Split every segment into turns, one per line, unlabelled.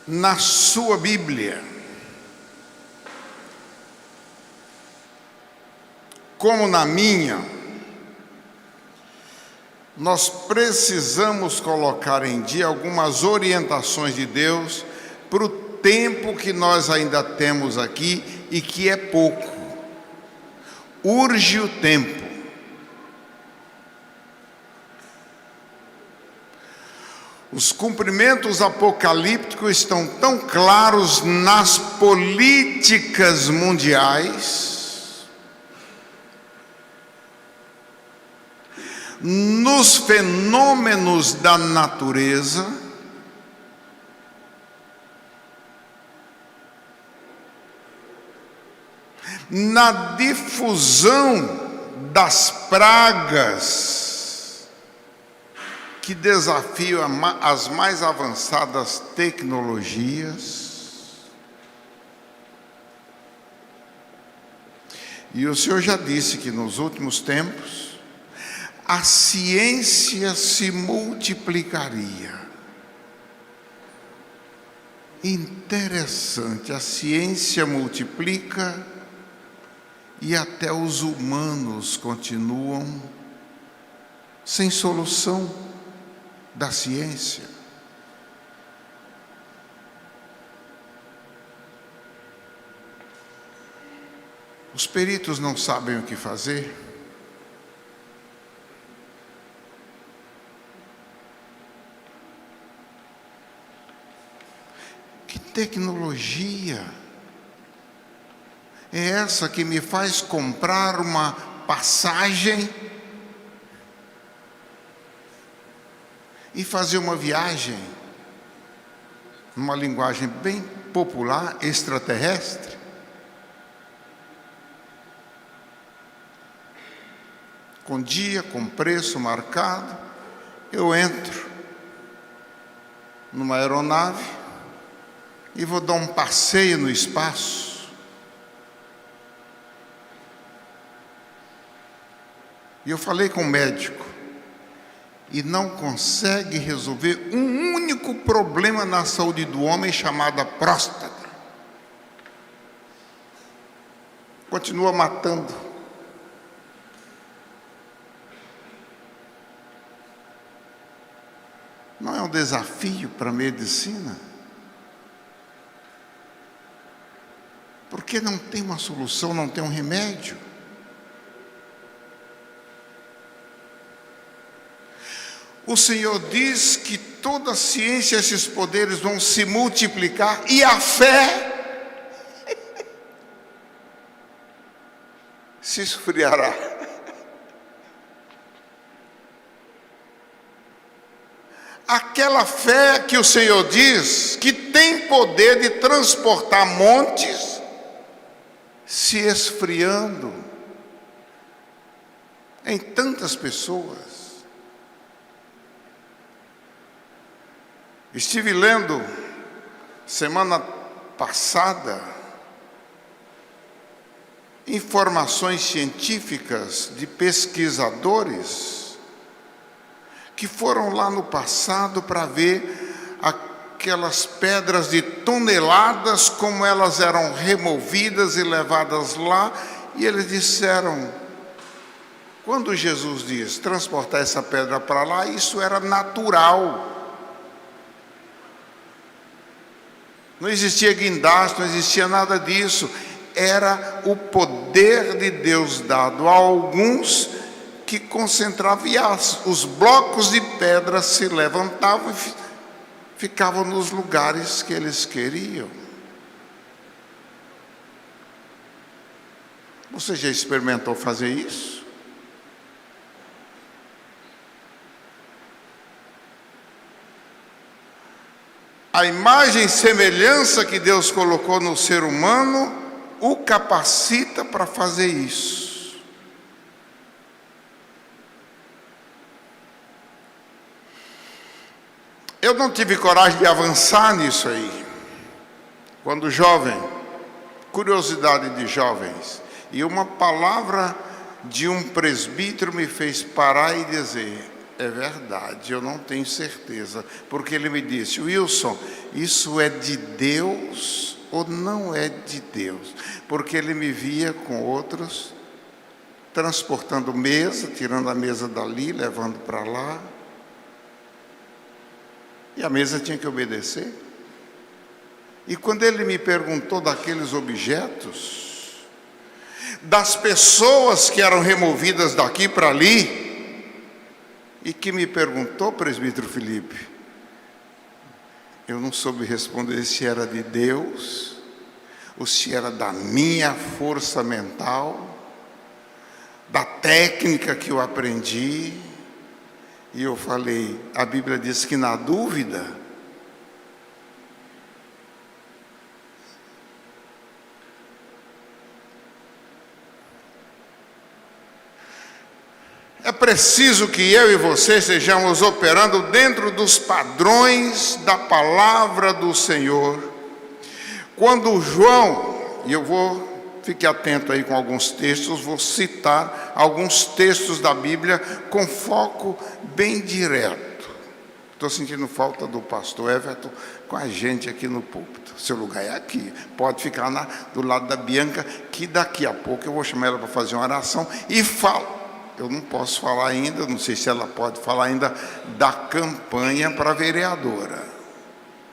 na sua Bíblia, como na minha, nós precisamos colocar em dia algumas orientações de Deus para o tempo que nós ainda temos aqui e que é pouco. Urge o tempo. Os cumprimentos apocalípticos estão tão claros nas políticas mundiais, nos fenômenos da natureza, na difusão das pragas que desafiam as mais avançadas tecnologias. E o Senhor já disse que nos últimos tempos a ciência se multiplicaria. Interessante, a ciência multiplica e até os humanos continuam sem solução da ciência. Os peritos não sabem o que fazer. Que tecnologia é essa que me faz comprar uma passagem e fazer uma viagem, numa linguagem bem popular, extraterrestre? Com dia, com preço marcado, eu entro numa aeronave e vou dar um passeio no espaço. E eu falei com o médico, e não consegue resolver um único problema na saúde do homem, chamada próstata. Continua matando. Não é um desafio para a medicina? Porque não tem uma solução, não tem um remédio. O Senhor diz que toda a ciência, esses poderes vão se multiplicar, e a fé se esfriará. Aquela fé que o Senhor diz que tem poder de transportar montes, se esfriando em tantas pessoas. Estive lendo semana passada informações científicas de pesquisadores que foram lá no passado para ver aquelas pedras de toneladas, como elas eram removidas e levadas lá, e eles disseram, quando Jesus diz transportar essa pedra para lá, isso era natural. Não existia guindaste, não existia nada disso. Era o poder de Deus dado a alguns que concentrava, e os blocos de pedra se levantavam e ficavam nos lugares que eles queriam. Você já experimentou fazer isso? A imagem e semelhança que Deus colocou no ser humano o capacita para fazer isso. Eu não tive coragem de avançar nisso aí. Quando jovem, curiosidade de jovens, e uma palavra de um presbítero me fez parar e dizer, é verdade, eu não tenho certeza, porque ele me disse: Wilson, isso é de Deus ou não é de Deus? Porque ele me via com outros, transportando mesa, tirando a mesa dali, levando para lá, e a mesa tinha que obedecer. E quando ele me perguntou daqueles objetos, das pessoas que eram removidas daqui para ali, e que me perguntou, presbítero Felipe, eu não soube responder se era de Deus, ou se era da minha força mental, da técnica que eu aprendi. E eu falei, a Bíblia diz que na dúvida, é preciso que eu e você estejamos operando dentro dos padrões da palavra do Senhor. Quando João, e fique atento aí com alguns textos, vou citar alguns textos da Bíblia com foco bem direto. Estou sentindo falta do pastor Everton com a gente aqui no púlpito. Seu lugar é aqui, pode ficar do lado da Bianca, que daqui a pouco eu vou chamar ela para fazer uma oração e falo. Eu não posso falar ainda, não sei se ela pode falar ainda da campanha para vereadora.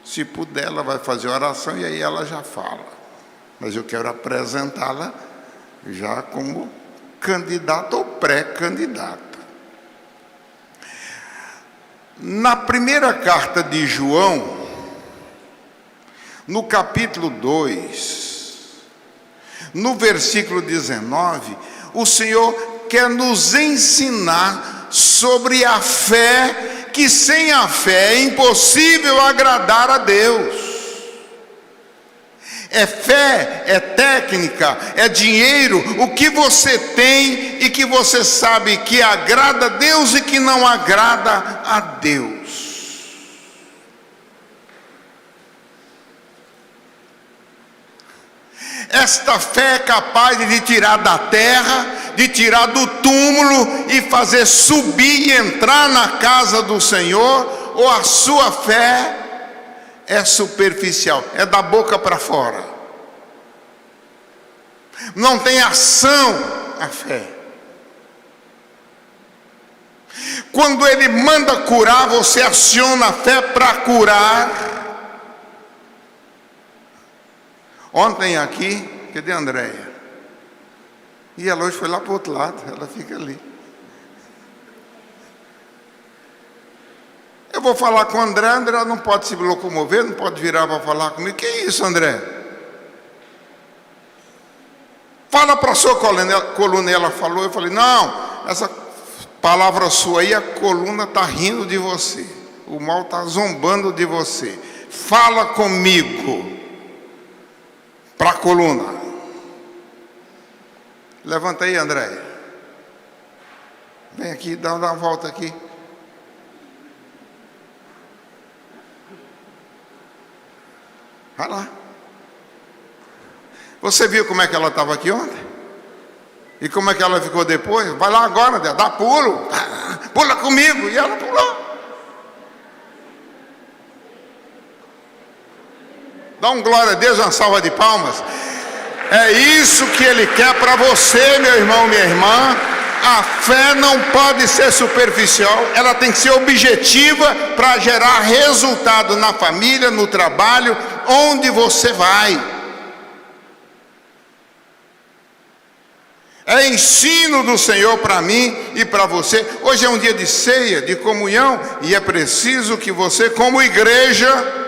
Se puder, ela vai fazer a oração e aí ela já fala. Mas eu quero apresentá-la já como candidata ou pré-candidata. Na primeira carta de João, no capítulo 2, no versículo 19, o Senhor quer nos ensinar sobre a fé, que sem a fé é impossível agradar a Deus. É fé, é técnica, é dinheiro, o que você tem e que você sabe que agrada a Deus e que não agrada a Deus. Esta fé é capaz de te tirar da terra, de tirar do túmulo e fazer subir e entrar na casa do Senhor, ou a sua fé é superficial, é da boca para fora. Não tem ação a fé. Quando Ele manda curar, você aciona a fé para curar. Ontem aqui, cadê a Andréia? E ela hoje foi lá para o outro lado, ela fica ali. Eu vou falar com o André, André não pode se locomover, não pode virar para falar comigo. Que isso, André? Fala para a sua coluna, ela falou, eu falei, não, essa palavra sua aí, a coluna está rindo de você, o mal está zombando de você. Fala comigo. Para a coluna. Levanta aí, André. Vem aqui, dá uma volta aqui. Vai lá. Você viu como é que ela estava aqui ontem? E como é que ela ficou depois? Vai lá agora, André, dá pulo. Pula comigo. E ela pulou. Dá um glória a Deus, uma salva de palmas. É isso que Ele quer para você, meu irmão, minha irmã. A fé não pode ser superficial, ela tem que ser objetiva para gerar resultado na família, no trabalho, onde você vai. É ensino do Senhor para mim e para você. Hoje é um dia de ceia, de comunhão, e é preciso que você, como igreja,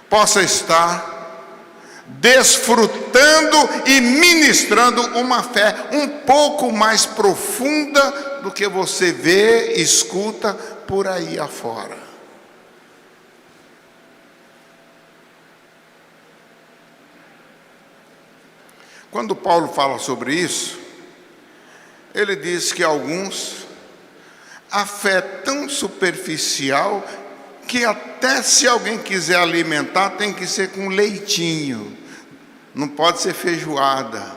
possa estar desfrutando e ministrando uma fé um pouco mais profunda do que você vê, escuta por aí afora. Quando Paulo fala sobre isso, ele diz que alguns, a fé é tão superficial que até se alguém quiser alimentar, tem que ser com leitinho, não pode ser feijoada.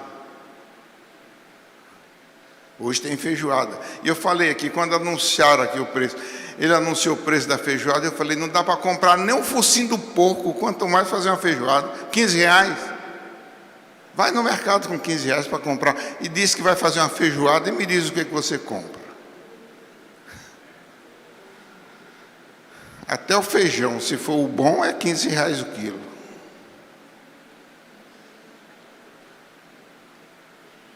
Hoje tem feijoada. E eu falei aqui, quando anunciaram aqui o preço, ele anunciou o preço da feijoada, eu falei, não dá para comprar nem um focinho do porco, quanto mais fazer uma feijoada. R$15. Vai no mercado com R$15 para comprar. E diz que vai fazer uma feijoada e me diz o que você compra. Até o feijão, se for o bom, é R$15 o quilo.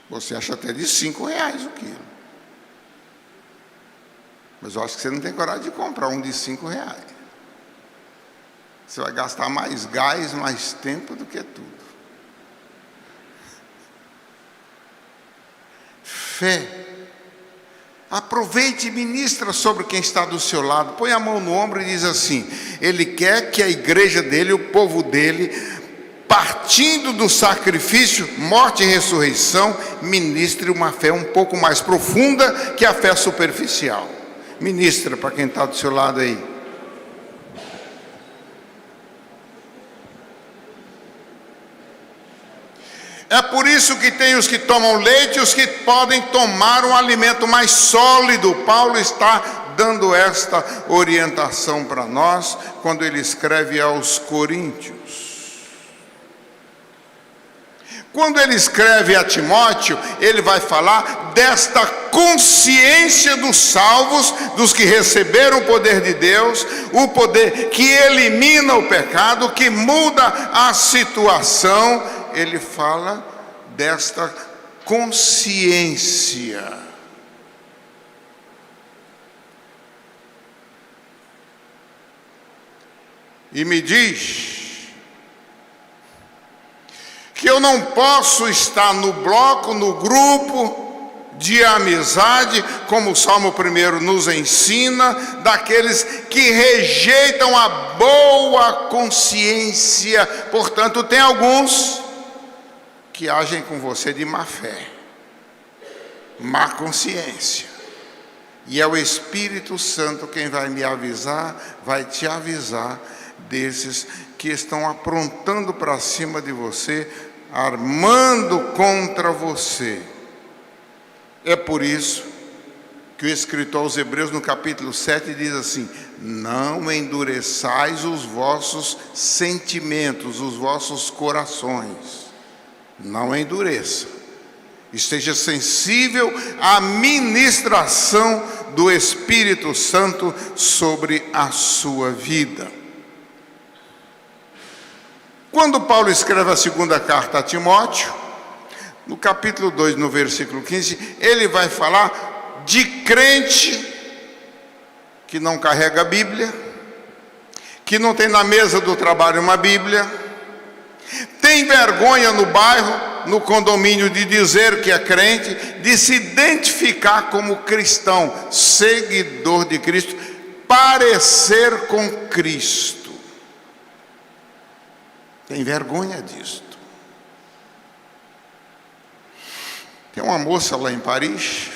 Você acha até de R$5 o quilo. Mas eu acho que você não tem coragem de comprar um de R$5. Você vai gastar mais gás, mais tempo do que tudo. Fé. Aproveite e ministra sobre quem está do seu lado. Põe a mão no ombro e diz assim: Ele quer que a igreja dele, o povo dele, partindo do sacrifício, morte e ressurreição, ministre uma fé um pouco mais profunda que a fé superficial. Ministra para quem está do seu lado aí. É por isso que tem os que tomam leite e os que podem tomar um alimento mais sólido. Paulo está dando esta orientação para nós quando ele escreve aos Coríntios. Quando ele escreve a Timóteo, ele vai falar desta consciência dos salvos, dos que receberam o poder de Deus, o poder que elimina o pecado, que muda a situação. Ele fala desta consciência. E me diz que eu não posso estar no bloco, no grupo de amizade, como o Salmo 1 nos ensina, daqueles que rejeitam a boa consciência. Portanto, tem alguns que agem com você de má fé, má consciência. E é o Espírito Santo quem vai me avisar, vai te avisar desses que estão aprontando para cima de você, armando contra você. É por isso que o escritor aos Hebreus, no capítulo 7, diz assim: não endureçais os vossos sentimentos, os vossos corações. Não endureça. Esteja sensível à ministração do Espírito Santo sobre a sua vida. Quando Paulo escreve a segunda carta a Timóteo, no capítulo 2, no versículo 15, ele vai falar de crente que não carrega a Bíblia, que não tem na mesa do trabalho uma Bíblia, tem vergonha no bairro, no condomínio, de dizer que é crente, de se identificar como cristão, seguidor de Cristo, parecer com Cristo. Tem vergonha disto. Tem uma moça lá em Paris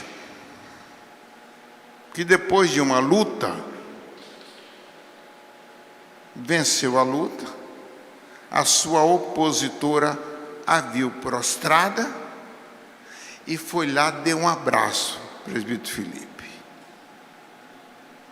que, depois de uma luta, venceu a luta. A sua opositora a viu prostrada e foi lá, deu um abraço, presbítero Felipe.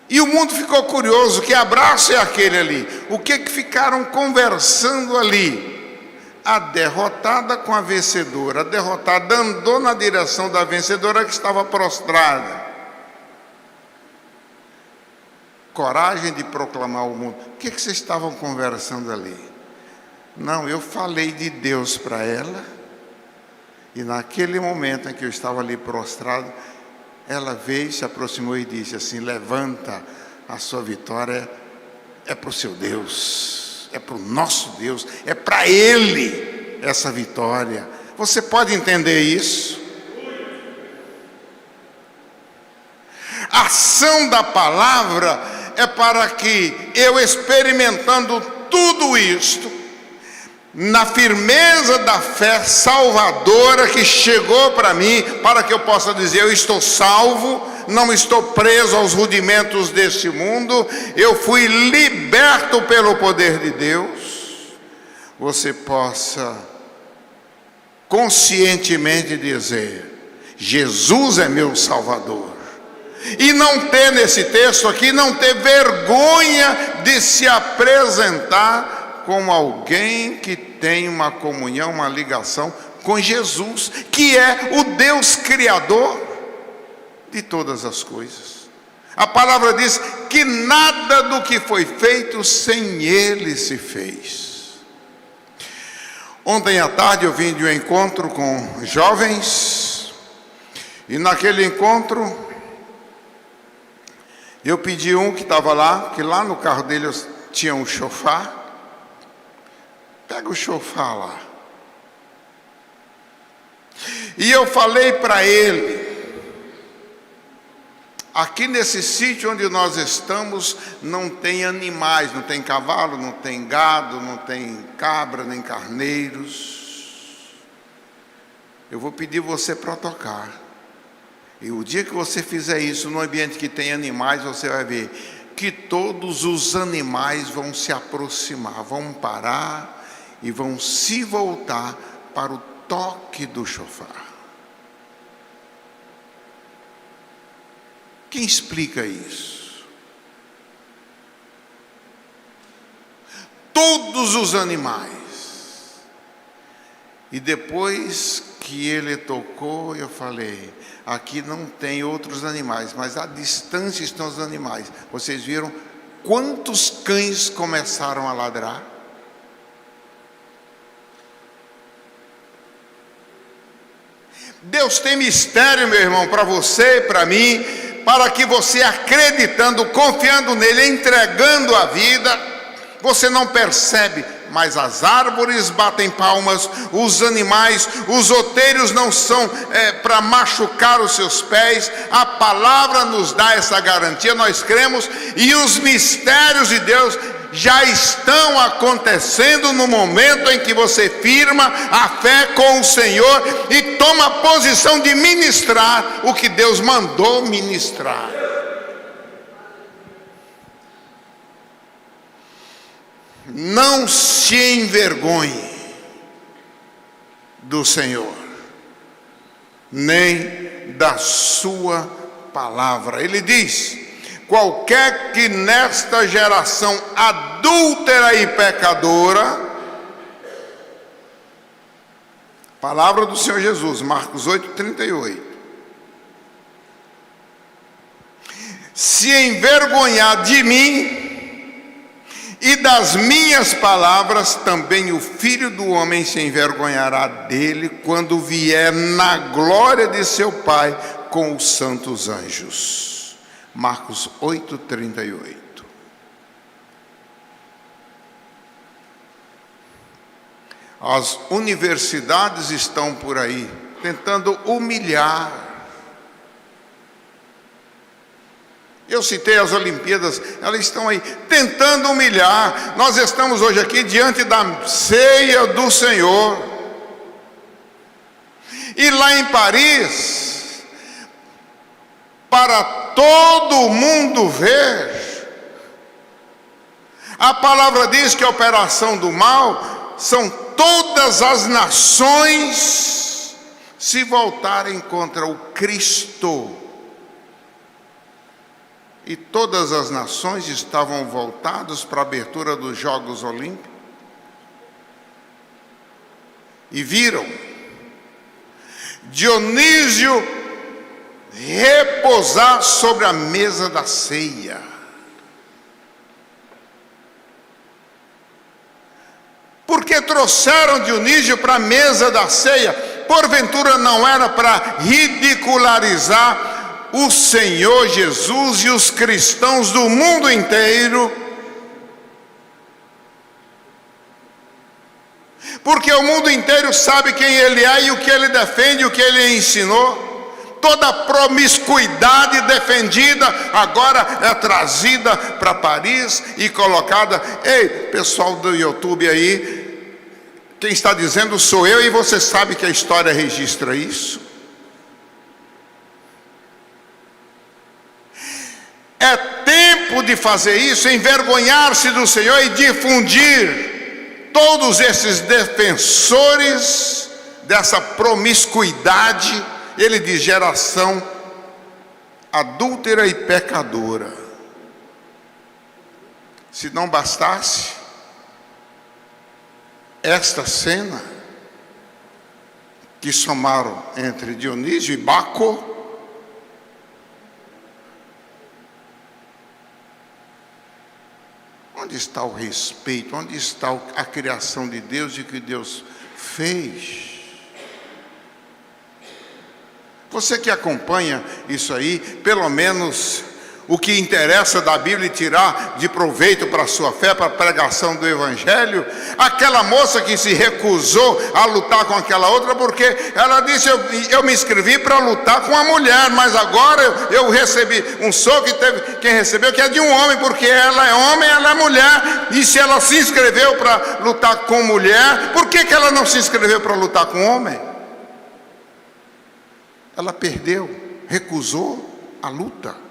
E o mundo ficou curioso, que abraço é aquele ali? O que ficaram conversando ali? A derrotada com a vencedora. A derrotada andou na direção da vencedora, que estava prostrada. Coragem de proclamar ao mundo. O que vocês estavam conversando ali? Não, eu falei de Deus para ela, e naquele momento em que eu estava ali prostrado, ela veio, se aproximou e disse assim: levanta, a sua vitória é para o seu Deus, é para o nosso Deus, é para Ele essa vitória. Você pode entender isso? A ação da palavra é para que eu, experimentando tudo isto, na firmeza da fé salvadora que chegou para mim, para que eu possa dizer: eu estou salvo, não estou preso aos rudimentos deste mundo, eu fui liberto pelo poder de Deus. Você possa conscientemente dizer: Jesus é meu Salvador. E não ter, nesse texto aqui, não ter vergonha de se apresentar como alguém que tem uma comunhão, uma ligação com Jesus, que é o Deus Criador de todas as coisas. A palavra diz que nada do que foi feito sem Ele se fez. Ontem à tarde eu vim de um encontro com jovens, e naquele encontro eu pedi um que estava lá, que lá no carro dele tinha um chofar. Pega o chofar lá. E eu falei para ele: aqui nesse sítio onde nós estamos não tem animais, não tem cavalo, não tem gado, não tem cabra, nem carneiros. Eu vou pedir você para tocar. E o dia que você fizer isso no ambiente que tem animais, você vai ver que todos os animais vão se aproximar, vão parar e vão se voltar para o toque do chofar. Quem explica isso? Todos os animais. E depois que ele tocou, eu falei: aqui não tem outros animais, mas à distância estão os animais. Vocês viram quantos cães começaram a ladrar? Deus tem mistério, meu irmão, para você e para mim, para que você, acreditando, confiando nele, entregando a vida, você não percebe, mas as árvores batem palmas, os animais, os outeiros não são para machucar os seus pés. A palavra nos dá essa garantia, nós cremos, e os mistérios de Deus já estão acontecendo no momento em que você firma a fé com o Senhor e toma a posição de ministrar o que Deus mandou ministrar. Não se envergonhe do Senhor, nem da sua palavra. Ele diz: qualquer que nesta geração adúltera e pecadora, palavra do Senhor Jesus, Marcos 8:38, se envergonhar de mim e das minhas palavras, também o Filho do Homem se envergonhará dele quando vier na glória de seu Pai com os santos anjos. Marcos 8:38. As universidades estão por aí tentando humilhar. Eu citei as Olimpíadas, elas estão aí tentando humilhar. Nós estamos hoje aqui diante da ceia do Senhor. E lá em Paris, para todo mundo ver, a palavra diz que a operação do mal são todas as nações se voltarem contra o Cristo. E todas as nações estavam voltadas para a abertura dos Jogos Olímpicos. E viram Dionísio repousar sobre a mesa da ceia. Porque trouxeram Dionísio para a mesa da ceia? Porventura não era para ridicularizar o Senhor Jesus e os cristãos do mundo inteiro? Porque o mundo inteiro sabe quem ele é e o que ele defende, o que ele ensinou. Toda a promiscuidade defendida agora é trazida para Paris e colocada. Ei, pessoal do YouTube aí, quem está dizendo sou eu, e você sabe que a história registra isso. É tempo de fazer isso, envergonhar-se do Senhor e difundir todos esses defensores dessa promiscuidade ele diz: geração adúltera e pecadora. Se não bastasse esta cena que somaram entre Dionísio e Baco, onde está o respeito? Onde está a criação de Deus e o que Deus fez? Você que acompanha isso aí, pelo menos o que interessa da Bíblia e tirar de proveito para a sua fé, para a pregação do Evangelho. Aquela moça que se recusou a lutar com aquela outra, porque ela disse: eu me inscrevi para lutar com a mulher, mas agora eu recebi um soco, e teve quem recebeu, que é de um homem, porque ela é homem, ela é mulher. E se ela se inscreveu para lutar com mulher, por que ela não se inscreveu para lutar com homem? Ela perdeu, recusou a luta.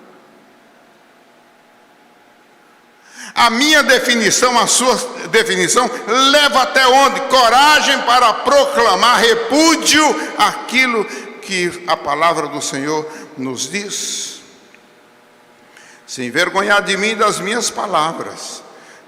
A minha definição, a sua definição, leva até onde? Coragem para proclamar repúdio àquilo que a palavra do Senhor nos diz. Se envergonhar de mim e das minhas palavras,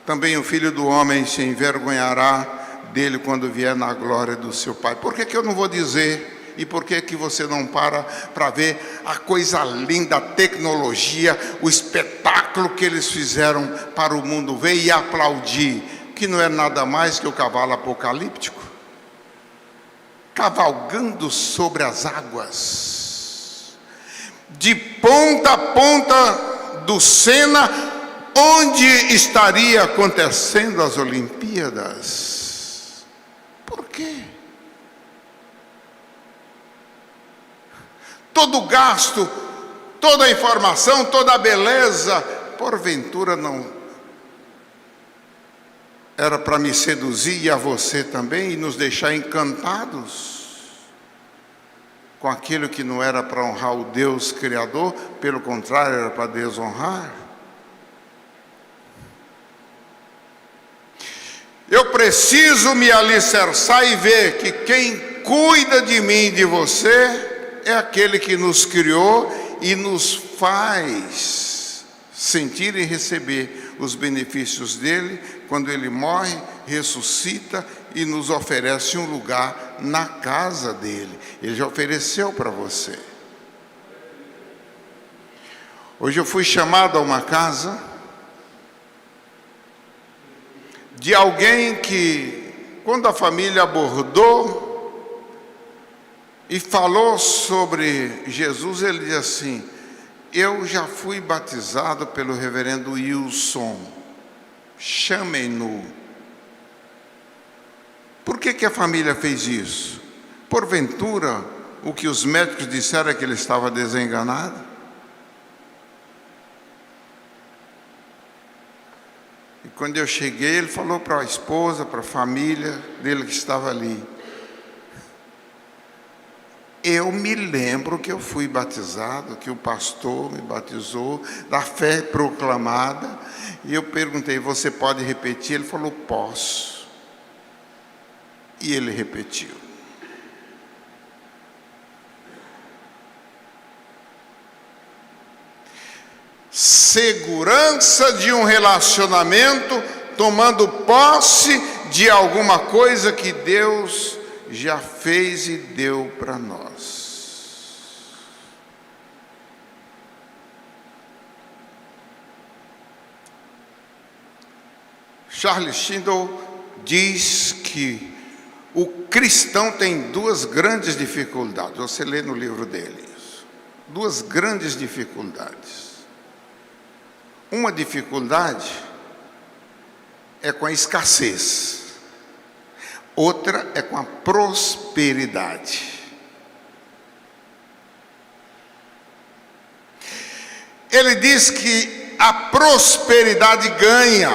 também o Filho do Homem se envergonhará dele quando vier na glória do seu Pai. Por que eu não vou dizer? E por que você não para ver a coisa linda, a tecnologia, o espetáculo que eles fizeram para o mundo ver e aplaudir? Que não é nada mais que o cavalo apocalíptico, cavalgando sobre as águas, de ponta a ponta do Sena, onde estaria acontecendo as Olimpíadas. Por quê? Todo o gasto, toda a informação, toda a beleza, porventura não era para me seduzir e a você também, e nos deixar encantados com aquilo que não era para honrar o Deus Criador, pelo contrário, era para desonrar? Eu preciso me alicerçar e ver que quem cuida de mim e de você é aquele que nos criou e nos faz sentir e receber os benefícios dele quando ele morre, ressuscita e nos oferece um lugar na casa dele. Ele já ofereceu para você. Hoje eu fui chamado a uma casa de alguém que, quando a família abordou e falou sobre Jesus, ele diz assim: eu já fui batizado pelo reverendo Wilson, chamem-no. Por que a família fez isso? Porventura, o que os médicos disseram é que ele estava desenganado? E quando eu cheguei, ele falou para a esposa, para a família dele que estava ali: eu me lembro que eu fui batizado, que o pastor me batizou, da fé proclamada. E eu perguntei: você pode repetir? Ele falou: posso. E ele repetiu. Segurança de um relacionamento, tomando posse de alguma coisa que Deus já fez e deu para nós. Charles Swindoll diz que o cristão tem duas grandes dificuldades. Você lê no livro dele isso. Duas grandes dificuldades. Uma dificuldade é com a escassez. Outra é com a prosperidade. Ele diz que a prosperidade ganha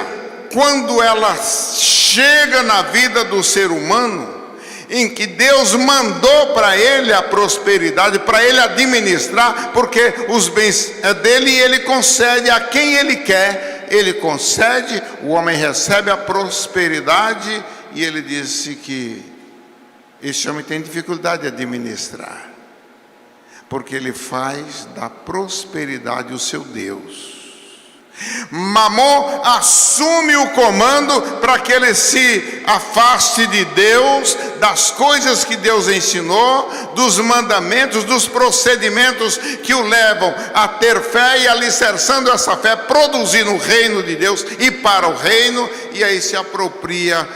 quando ela chega na vida do ser humano, em que Deus mandou para ele a prosperidade, para ele administrar, porque os bens é dele e ele concede a quem ele quer. Ele concede, o homem recebe a prosperidade. E ele disse que esse homem tem dificuldade de administrar. porque ele faz da prosperidade o seu Deus. Mamon assume o comando para que ele se afaste de Deus, das coisas que Deus ensinou, dos mandamentos, dos procedimentos que o levam a ter fé e alicerçando essa fé, produzir no reino de Deus e para o reino, e aí se apropria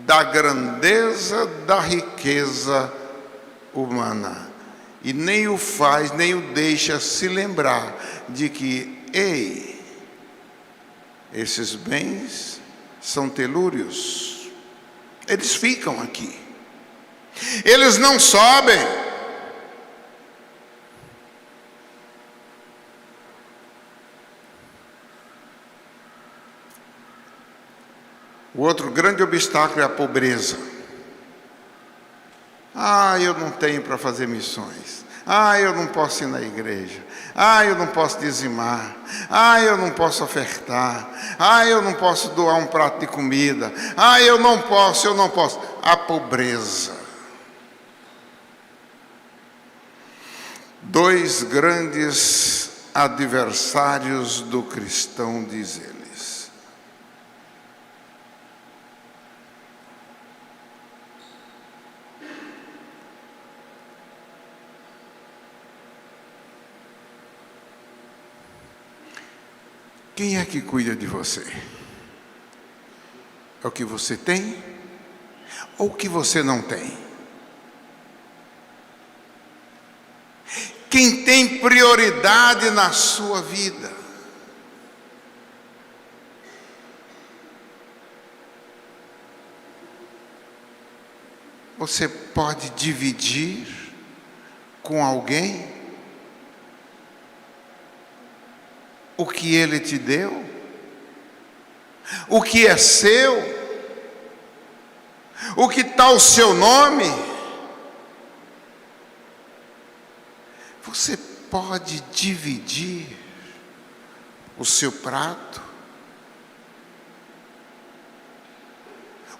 da grandeza da riqueza humana. E nem o faz, nem o deixa se lembrar de que, ei, esses bens são telúrios, eles ficam aqui, eles não sobem. O outro grande obstáculo é a pobreza. Eu não tenho para fazer missões. Eu não posso ir na igreja. Eu não posso dizimar. Eu não posso ofertar. Eu não posso doar um prato de comida. Eu não posso. A pobreza. Dois grandes adversários do cristão, diz eles. Quem é que cuida de você? É o que você tem ou o que você não tem? Quem tem prioridade na sua vida? Você pode dividir com alguém o que ele te deu, o que é seu, o que está o seu nome. Você pode dividir o seu prato,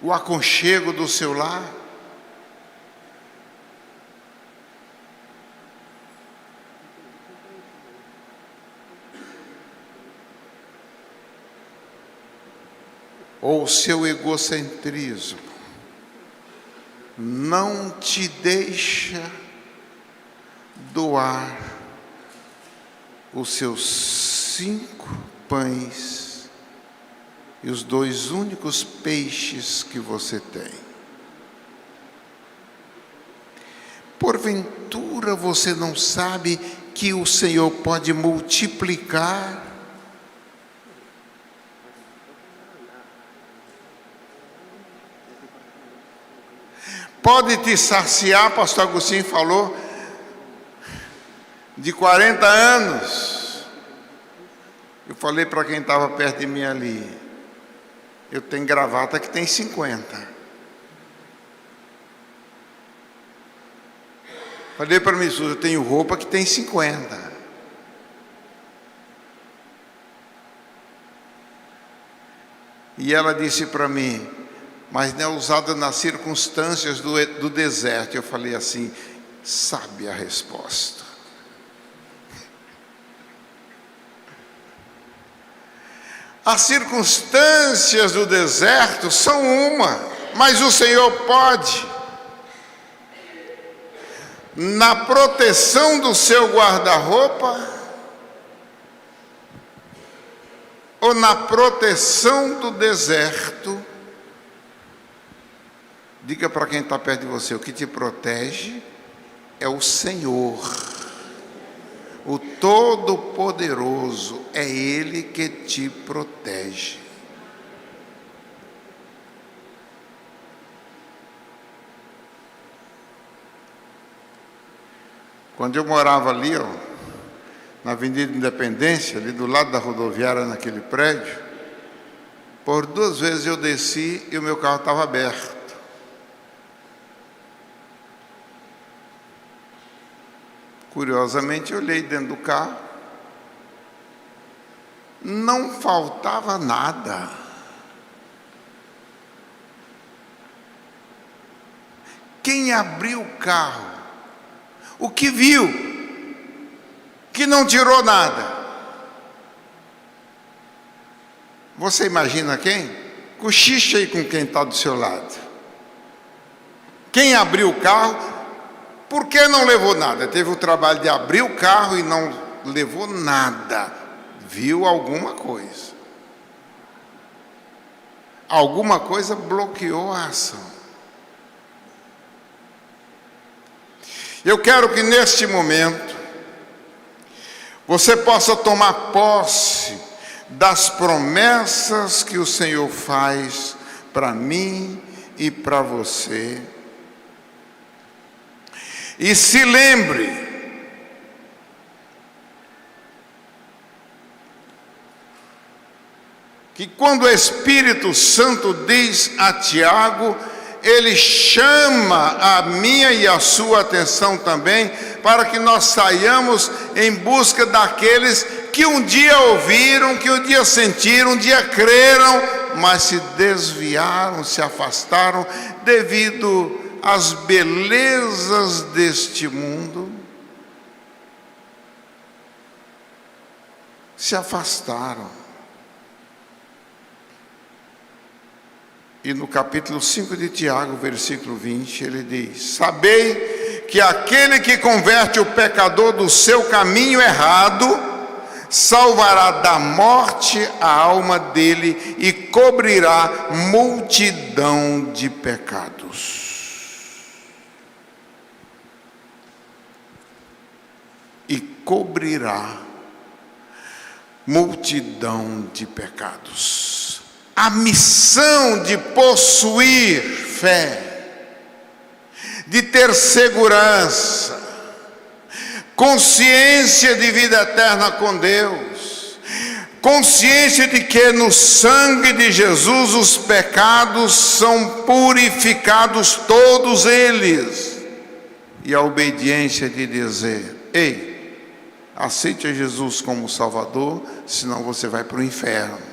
o aconchego do seu lar. Ou o seu egocentrismo não te deixa doar os seus 5 pães e os 2 únicos peixes que você tem. Porventura você não sabe que o Senhor pode multiplicar pode te saciar, pastor Agostinho falou, de 40 anos. Eu falei para quem estava perto de mim ali, eu tenho gravata que tem 50. Falei para minha esposa, eu tenho roupa que tem 50. E ela disse para mim, mas não é usada nas circunstâncias do deserto. Eu falei assim, sabe a resposta. As circunstâncias do deserto são uma, mas o Senhor pode, na proteção do seu guarda-roupa, ou na proteção do deserto. Diga para quem está perto de você, o que te protege é o Senhor, o Todo-Poderoso, é Ele que te protege. Quando eu morava ali, na Avenida Independência, ali do lado da rodoviária, naquele prédio, por 2 vezes eu desci e o meu carro estava aberto. Curiosamente, eu olhei dentro do carro, não faltava nada. Quem abriu o carro, o que viu? que não tirou nada. Você imagina quem? Cochicha aí com quem está do seu lado. Quem abriu o carro, por que não levou nada? Teve o trabalho de abrir o carro e não levou nada. Viu alguma coisa. Alguma coisa bloqueou a ação. Eu quero que neste momento você possa tomar posse das promessas que o Senhor faz para mim e para você. E se lembre que quando o Espírito Santo diz a Tiago, ele chama a minha e a sua atenção também, para que nós saiamos em busca daqueles que um dia ouviram, que um dia sentiram, um dia creram, mas se desviaram, se afastaram, devido às belezas deste mundo, se afastaram. E no capítulo 5 de Tiago, versículo 20, ele diz: sabei que aquele que converte o pecador do seu caminho errado, salvará da morte a alma dele e cobrirá multidão de pecados. E cobrirá multidão de pecados. A missão de possuir fé, de ter segurança, consciência de vida eterna com Deus, consciência de que no sangue de Jesus os pecados são purificados, todos eles, e a obediência de dizer: ei, aceite a Jesus como Salvador, senão você vai para o inferno.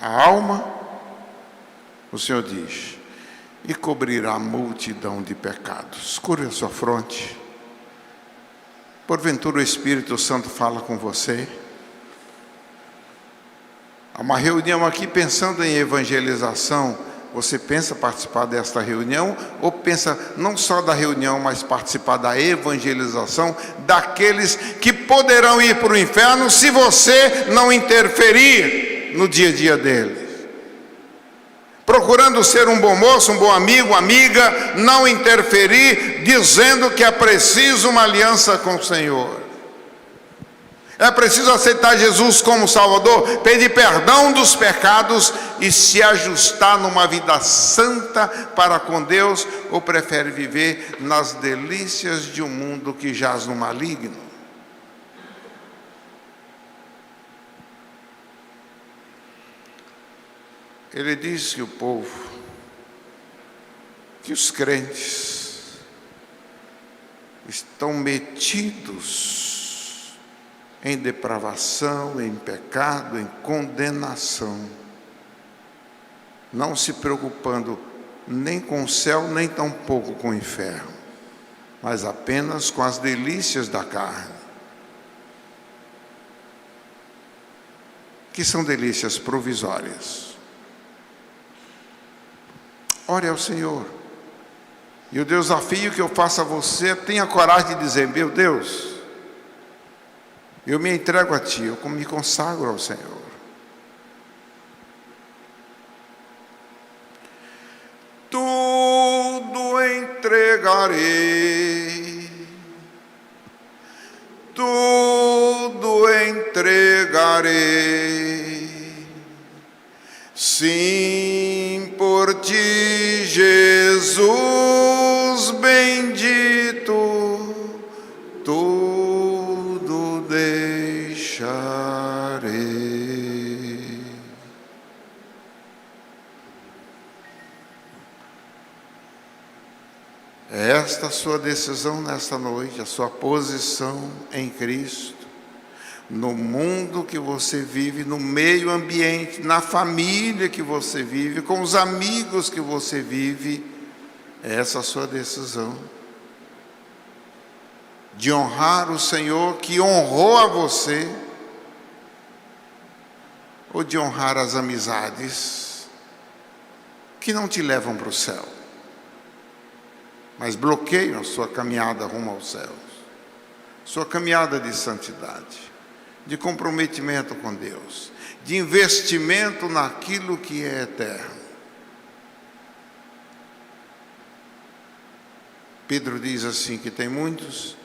A alma, o Senhor diz, e cobrirá a multidão de pecados. Curve a sua fronte. Porventura o Espírito Santo fala com você. Há uma reunião aqui pensando em evangelização. Você pensa participar desta reunião? Ou pensa não só da reunião, mas participar da evangelização daqueles que poderão ir para o inferno se você não interferir no dia a dia deles, procurando ser um bom moço, um bom amigo, amiga, não interferir, dizendo que é preciso uma aliança com o Senhor, é preciso aceitar Jesus como Salvador, pedir perdão dos pecados e se ajustar numa vida santa para com Deus, ou prefere viver nas delícias de um mundo que jaz no maligno? Ele diz que o povo, que os crentes estão metidos em depravação, em pecado, em condenação, não se preocupando nem com o céu, nem tampouco com o inferno, mas apenas com as delícias da carne, que são delícias provisórias. Ore ao Senhor. E o desafio que eu faço a você, tenha coragem de dizer: meu Deus, eu me entrego a Ti, eu me consagro ao Senhor. Tudo entregarei, tudo entregarei, sim, por Ti, Jesus bendito, tudo deixarei. É esta a sua decisão nesta noite, a sua posição em Cristo, no mundo que você vive, no meio ambiente, na família que você vive, com os amigos que você vive. É essa a sua decisão. De honrar o Senhor que honrou a você, ou de honrar as amizades que não te levam para o céu, mas bloqueiam a sua caminhada rumo aos céus, sua caminhada de santidade, de comprometimento com Deus, de investimento naquilo que é eterno. Pedro diz assim que tem muitos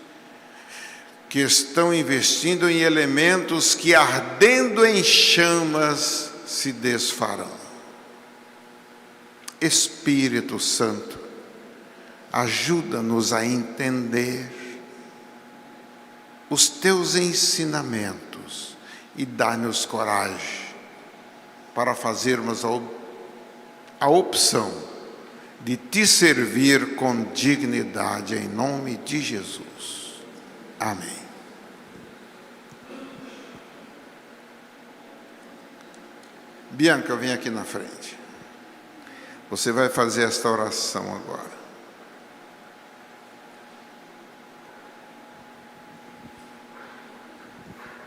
que estão investindo em elementos que, ardendo em chamas, se desfarão. Espírito Santo, ajuda-nos a entender os teus ensinamentos e dá-nos coragem para fazermos a opção de te servir com dignidade, em nome de Jesus. Amém. Bianca, vem aqui na frente. Você vai fazer esta oração agora.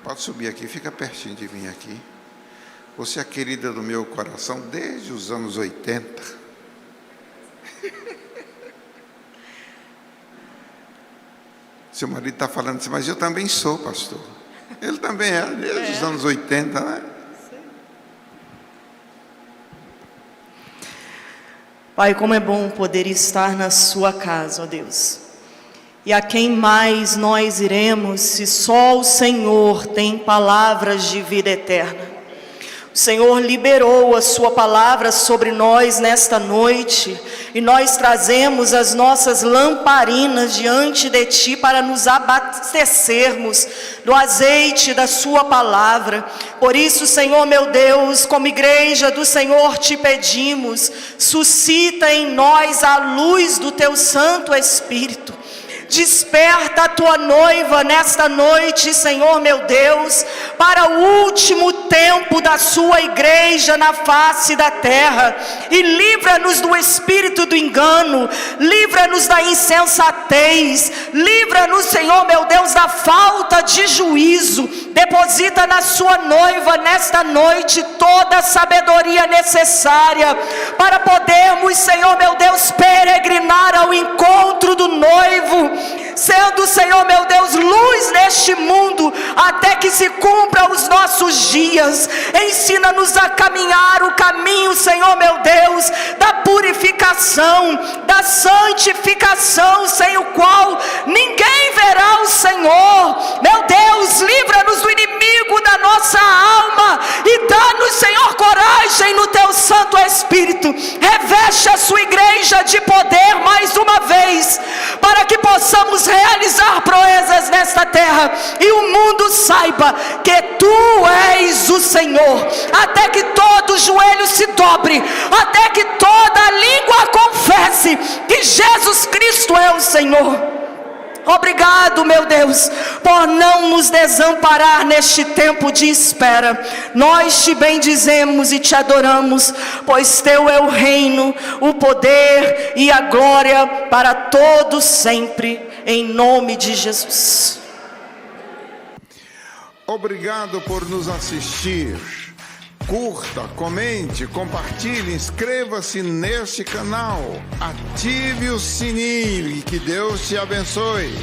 Pode subir aqui, fica pertinho de mim aqui. Você é a querida do meu coração desde os anos 80. Seu marido está falando assim, mas eu também sou, pastor. Ele também é, desde os anos 80, né?
Pai, como é bom poder estar na sua casa, ó Deus. E a quem mais nós iremos, se só o Senhor tem palavras de vida eterna. O Senhor liberou a sua palavra sobre nós nesta noite, e nós trazemos as nossas lamparinas diante de Ti para nos abastecermos do azeite da sua palavra. Por isso, Senhor meu Deus, como igreja do Senhor te pedimos, suscita em nós a luz do Teu Santo Espírito. Desperta a tua noiva nesta noite, Senhor meu Deus, para o último tempo da sua igreja na face da terra, e livra-nos do espírito do engano, livra-nos da insensatez, livra-nos, Senhor meu Deus, da falta de juízo. Deposita na sua noiva nesta noite toda a sabedoria necessária para podermos, Senhor meu Deus, peregrinar ao encontro do noivo, sendo, Senhor meu Deus, luz neste mundo, até que se cumpra os nossos dias. Ensina-nos a caminhar o caminho, Senhor meu Deus, da purificação, da santificação, sem o qual ninguém verá o Senhor. Meu Deus, livra-nos do inimigo da nossa alma, e dá-nos, Senhor, coragem no Teu Santo Espírito. Reveste a sua igreja de poder mais uma vez, para que possamos realizar proezas nesta terra, e o mundo saiba que Tu és o Senhor, até que todo joelho se dobre, até que toda língua confesse que Jesus Cristo é o Senhor. Obrigado, meu Deus, por não nos desamparar neste tempo de espera. Nós te bendizemos e te adoramos, pois Teu é o reino, o poder e a glória para todos sempre, em nome de Jesus.
Obrigado por nos assistir. Curta, comente, compartilhe, inscreva-se neste canal, ative o sininho e que Deus te abençoe.